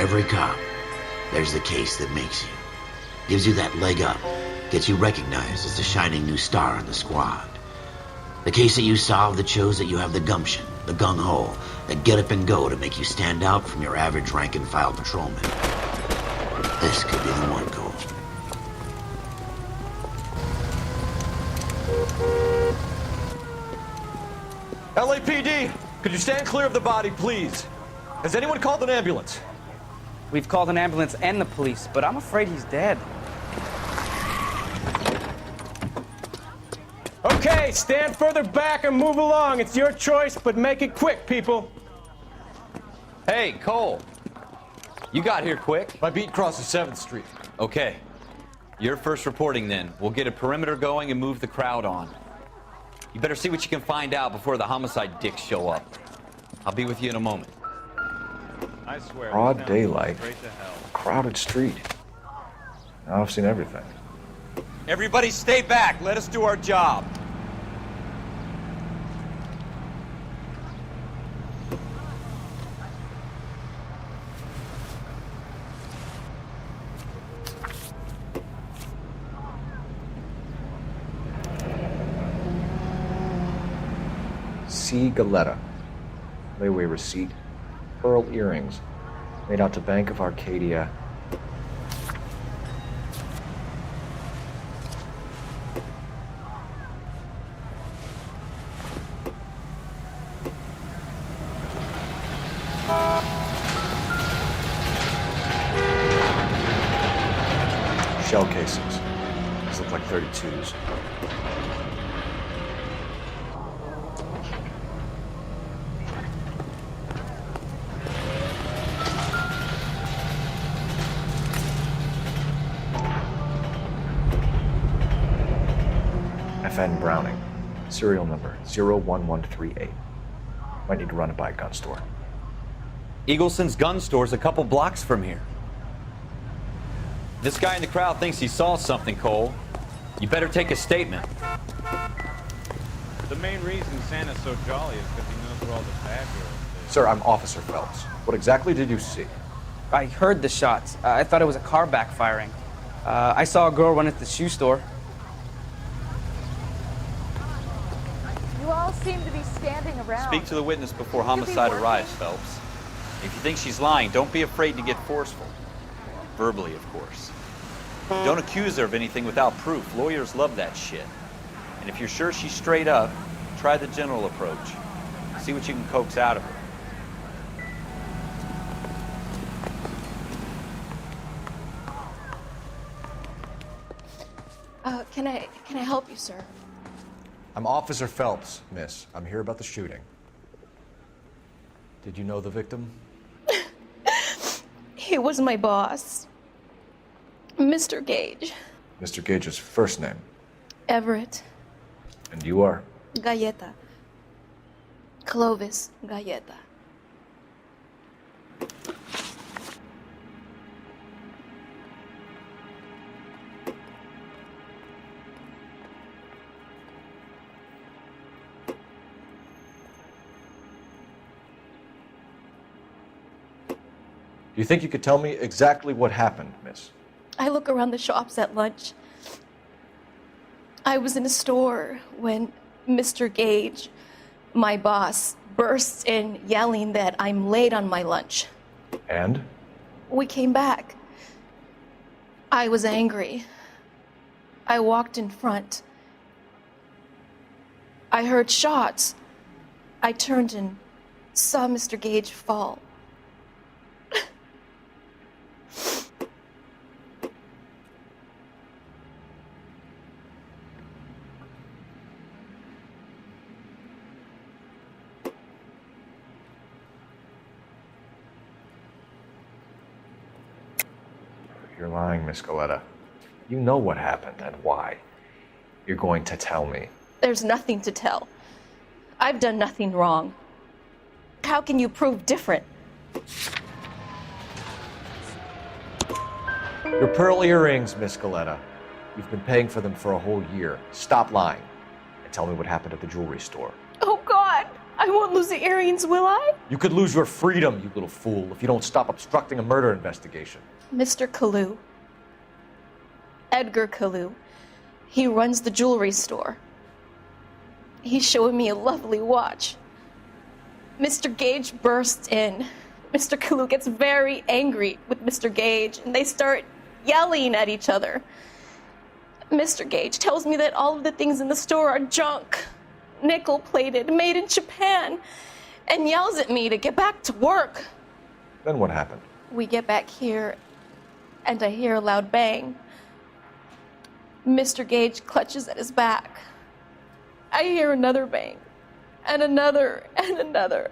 every cop, there's the case that makes you. Gives you that leg up, gets you recognized as the shining new star in the squad. The case that you solve that shows that you have the gumption, the gung-ho, the get up and go to make you stand out from your average rank-and-file patrolman. This could be the one, Cole. LAPD, could you stand clear of the body, please? Has anyone called an ambulance? We've called an ambulance and the police, but I'm afraid he's dead. Okay, stand further back and move along. It's your choice, but make it quick, people. Hey, Cole. You got here quick. My beat crosses 7th Street. Okay. You're first reporting then. We'll get a perimeter going and move the crowd on. You better see what you can find out before the homicide dicks show up. I'll be with you in a moment. I swear. Broad daylight, crowded street. Now I've seen everything. Everybody stay back. Let us do our job. C. Galetta. Layaway receipt. Pearl earrings. Made out to Bank of Arcadia. Shell casings. These look like 32s. FN Browning. Serial number 01138. Might need to run it by a gun store. Eagleson's gun store's a couple blocks from here. This guy in the crowd thinks he saw something, Cole. You better take a statement. The main reason Santa's so jolly is because he knows where all the bad girls live. Sir, I'm Officer Phelps. What exactly did you see? I heard the shots. I thought it was a car backfiring. I saw a girl run at the shoe store. You all seem to be standing around. Speak to the witness before homicide arrives, Phelps. If you think she's lying, don't be afraid to get forceful. Verbally, of course. Don't accuse her of anything without proof. Lawyers love that shit. And if you're sure she's straight up, try the general approach. See what you can coax out of her. Can I help you, sir? I'm Officer Phelps, miss. I'm here about the shooting. Did you know the victim? He was my boss, Mr. Gage. Mr. Gage's first name. Everett. And you are? Galleta. Clovis Galleta. Do you think you could tell me exactly what happened, miss? I look around the shops at lunch. I was in a store when Mr. Gage, my boss, bursts in yelling that I'm late on my lunch. And? We came back. I was angry. I walked in front. I heard shots. I turned and saw Mr. Gage fall. You're lying, Miss Galetta. You know what happened and why. You're going to tell me. There's nothing to tell. I've done nothing wrong. How can you prove different? Your pearl earrings, Miss Galetta. You've been paying for them for a whole year. Stop lying and tell me what happened at the jewelry store. Oh, God! I won't lose the earrings, will I? You could lose your freedom, you little fool, if you don't stop obstructing a murder investigation. Mr. Kalou. Edgar Kalou. He runs the jewelry store. He's showing me a lovely watch. Mr. Gage bursts in. Mr. Kalou gets very angry with Mr. Gage, and they start yelling at each other. Mr. Gage tells me that all of the things in the store are junk, nickel-plated, made in Japan, and yells at me to get back to work. Then what happened? We get back here, and I hear a loud bang. Mr. Gage clutches at his back. I hear another bang, and another, and another.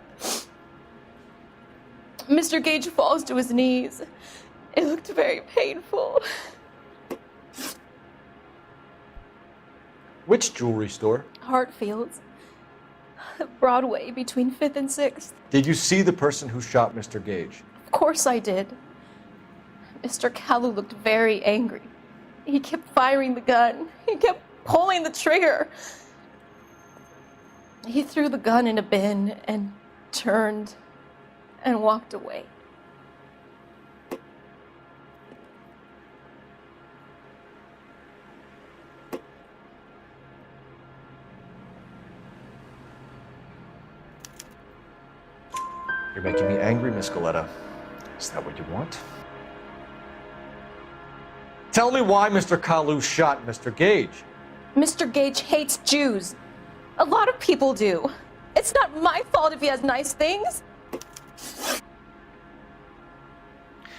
Mr. Gage falls to his knees. It looked very painful. Which jewelry store? Hartfield's. Broadway, between 5th and 6th. Did you see the person who shot Mr. Gage? Of course I did. Mr. Kalou looked very angry. He kept firing the gun. He kept pulling the trigger. He threw the gun in a bin and turned and walked away. You're making me angry, Miss Galetta. Is that what you want? Tell me why Mr. Kalou shot Mr. Gage. Mr. Gage hates Jews. A lot of people do. It's not my fault if he has nice things.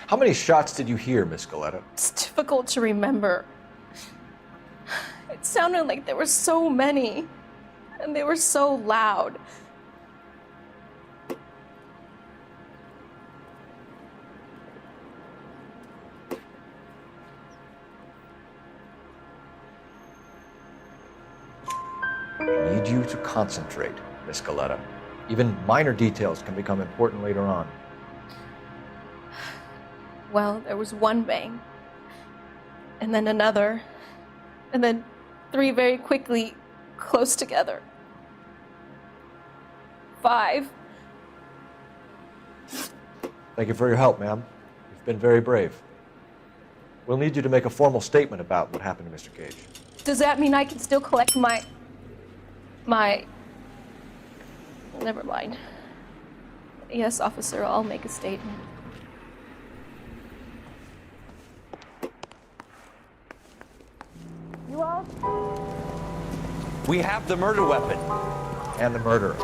How many shots did you hear, Miss Galetta? It's difficult to remember. It sounded like there were so many, and they were so loud. I need you to concentrate, Miss Galetta. Even minor details can become important later on. Well, there was one bang, and then another, and then 3 very quickly, close together. 5. Thank you for your help, ma'am. You've been very brave. We'll need you to make a formal statement about what happened to Mr. Gage. Does that mean I can still collect my... Never mind. Yes, officer, I'll make a statement. You all? We have the murder weapon. And the murderer.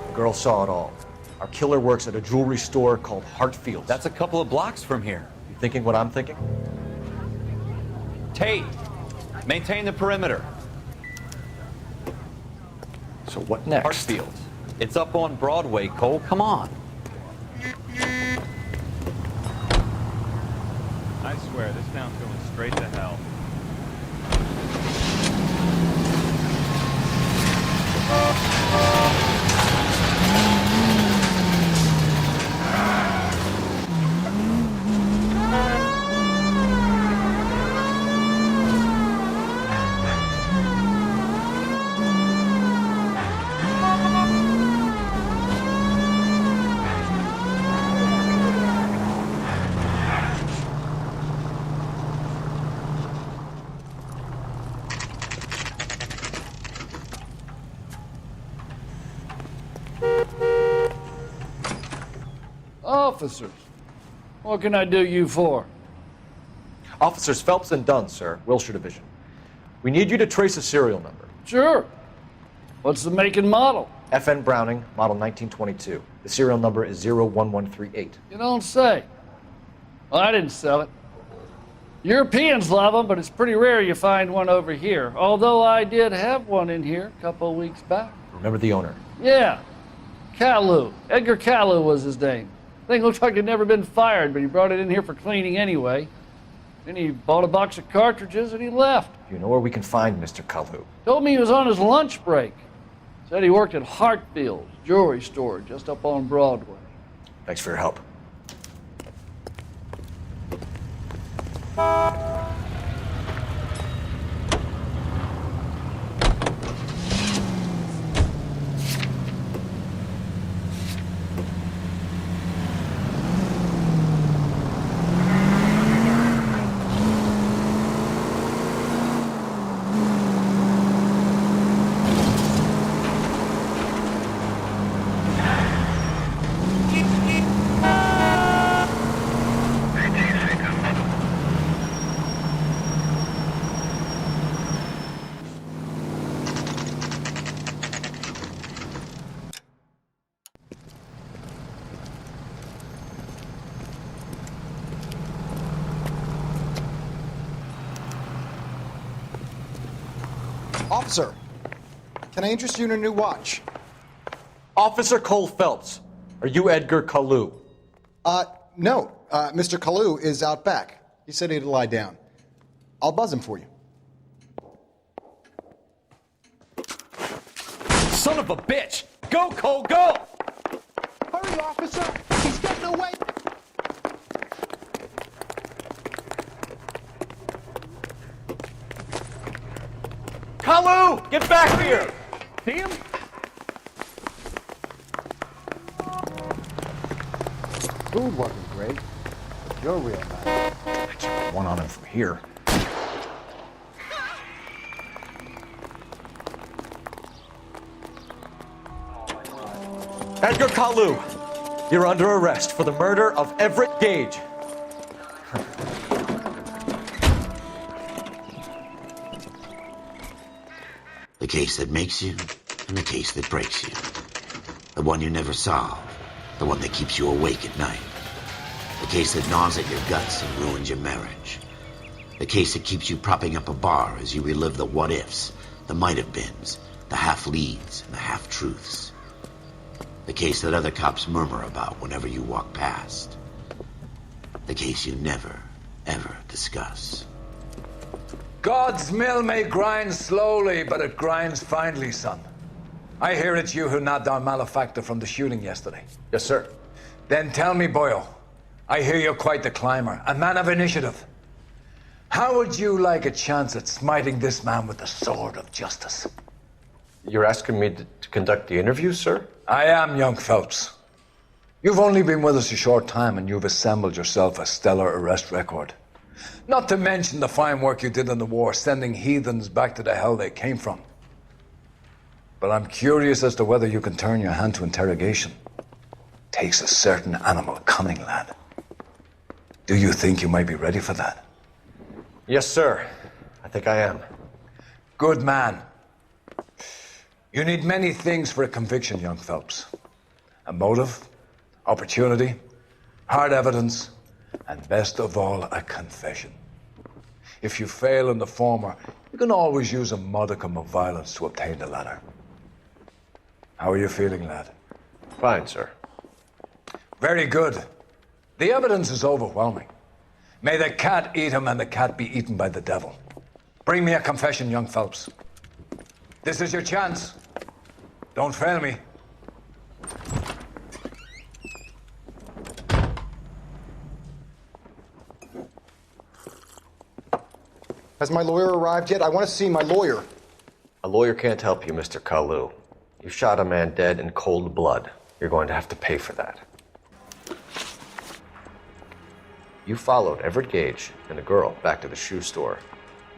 The girl saw it all. Our killer works at a jewelry store called Hartfield. That's a couple of blocks from here. You thinking what I'm thinking? Tate, maintain the perimeter. So what next? Hartfield. It's up on Broadway, Cole. Come on. I swear, this town's going straight to hell. Officers, what can I do you for? Officers Phelps and Dunn, sir, Wilshire Division. We need you to trace a serial number. Sure. What's the make and model? FN Browning, model 1922. The serial number is 01138. You don't say. Well, I didn't sell it. Europeans love them, but it's pretty rare you find one over here. Although I did have one in here a couple of weeks back. Remember the owner? Yeah. Kalou. Edgar Kalou was his name. Thing looks like it'd never been fired, but he brought it in here for cleaning anyway. Then he bought a box of cartridges and he left. You know where we can find Mr. Kalou? Told me he was on his lunch break. Said he worked at Hartfield's jewelry store just up on Broadway. Thanks for your help. Officer, can I interest you in a new watch? Officer Cole Phelps, are you Edgar Kalou? No. Mr. Kalou is out back. He said he'd lie down. I'll buzz him for you. Son of a bitch! Go, Cole, go! Hurry, officer! He's getting away! Kalou, get back here! See him? Food wasn't great, but you're real nice. I can't put one on him from here. Edgar Kalou, you're under arrest for the murder of Everett Gage. The case that makes you, and the case that breaks you. The one you never solve, the one that keeps you awake at night. The case that gnaws at your guts and ruins your marriage. The case that keeps you propping up a bar as you relive the what-ifs, the might-have-beens, the half-leads, and the half-truths. The case that other cops murmur about whenever you walk past. The case you never, ever discuss. God's mill may grind slowly, but it grinds finely, son. I hear it's you who nabbed our malefactor from the shooting yesterday. Yes, sir. Then tell me, boyo, I hear you're quite the climber, a man of initiative. How would you like a chance at smiting this man with the sword of justice? You're asking me to conduct the interview, sir? I am, young Phelps. You've only been with us a short time and you've assembled yourself a stellar arrest record. Not to mention the fine work you did in the war, sending heathens back to the hell they came from. But I'm curious as to whether you can turn your hand to interrogation. Takes a certain animal cunning, lad. Do you think you might be ready for that? Yes, sir. I think I am. Good man. You need many things for a conviction, young Phelps. A motive, opportunity, hard evidence, and best of all, a confession. If you fail in the former, you can always use a modicum of violence to obtain the latter. How are you feeling, lad? Fine, sir. Very good. The evidence is overwhelming. May the cat eat him and the cat be eaten by the devil. Bring me a confession, young Phelps. This is your chance. Don't fail me. Has my lawyer arrived yet? I want to see my lawyer. A lawyer can't help you, Mr. Kalou. You shot a man dead in cold blood. You're going to have to pay for that. You followed Everett Gage and the girl back to the shoe store.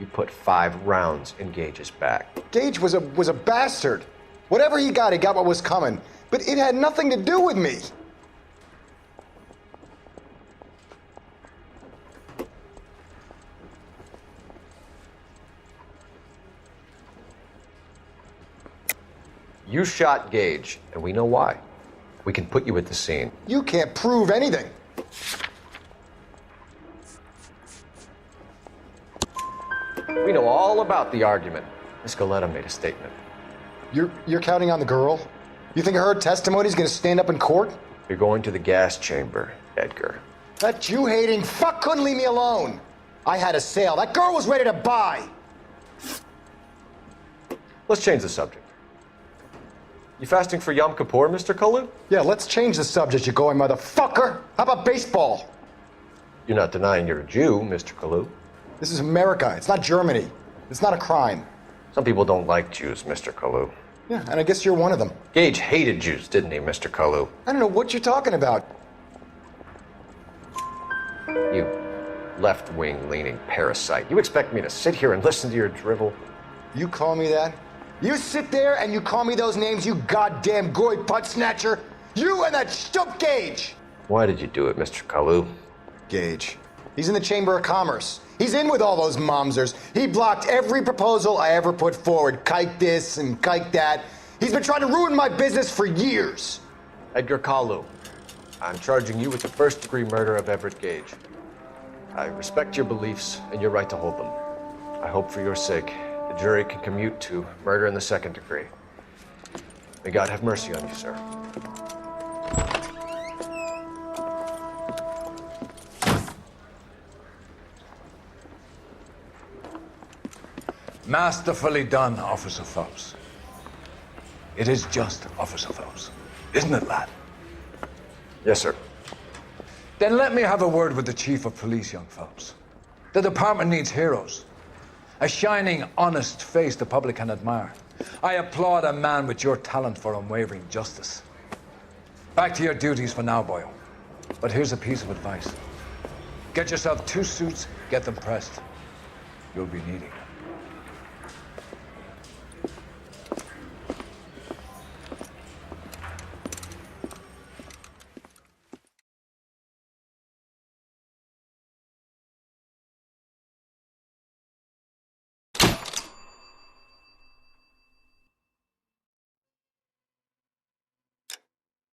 You put 5 rounds in Gage's back. Gage was a bastard. Whatever he got what was coming. But it had nothing to do with me. You shot Gage, and we know why. We can put you at the scene. You can't prove anything. We know all about the argument. Miss Galetta made a statement. You're counting on the girl? You think her testimony's gonna stand up in court? You're going to the gas chamber, Edgar. That Jew-hating fuck couldn't leave me alone. I had a sale. That girl was ready to buy. Let's change the subject. You fasting for Yom Kippur, Mr. Kalou? Yeah, let's change the subject, you going motherfucker. How about baseball? You're not denying you're a Jew, Mr. Kalou. This is America. It's not Germany. It's not a crime. Some people don't like Jews, Mr. Kalou. Yeah, and I guess you're one of them. Gage hated Jews, didn't he, Mr. Kalou? I don't know what you're talking about. You left-wing leaning parasite. You expect me to sit here and listen to your drivel? You call me that? You sit there and you call me those names, you goddamn goy putt snatcher? You and that stump Gage! Why did you do it, Mr. Kalou? Gage. He's in the Chamber of Commerce. He's in with all those momsers. He blocked every proposal I ever put forward. Kike this and kike that. He's been trying to ruin my business for years. Edgar Kalou, I'm charging you with the first-degree murder of Everett Gage. I respect your beliefs and your right to hold them. I hope for your sake The jury can commute to murder in the second degree. May God have mercy on you, sir. Masterfully done, Officer Phelps. It is just Officer Phelps. Isn't it, lad? Yes, sir. Then let me have a word with the Chief of Police, young Phelps. The department needs heroes. A shining, honest face the public can admire. I applaud a man with your talent for unwavering justice. Back to your duties for now, boyo. But here's a piece of advice. Get yourself 2 suits, get them pressed. You'll be needing them.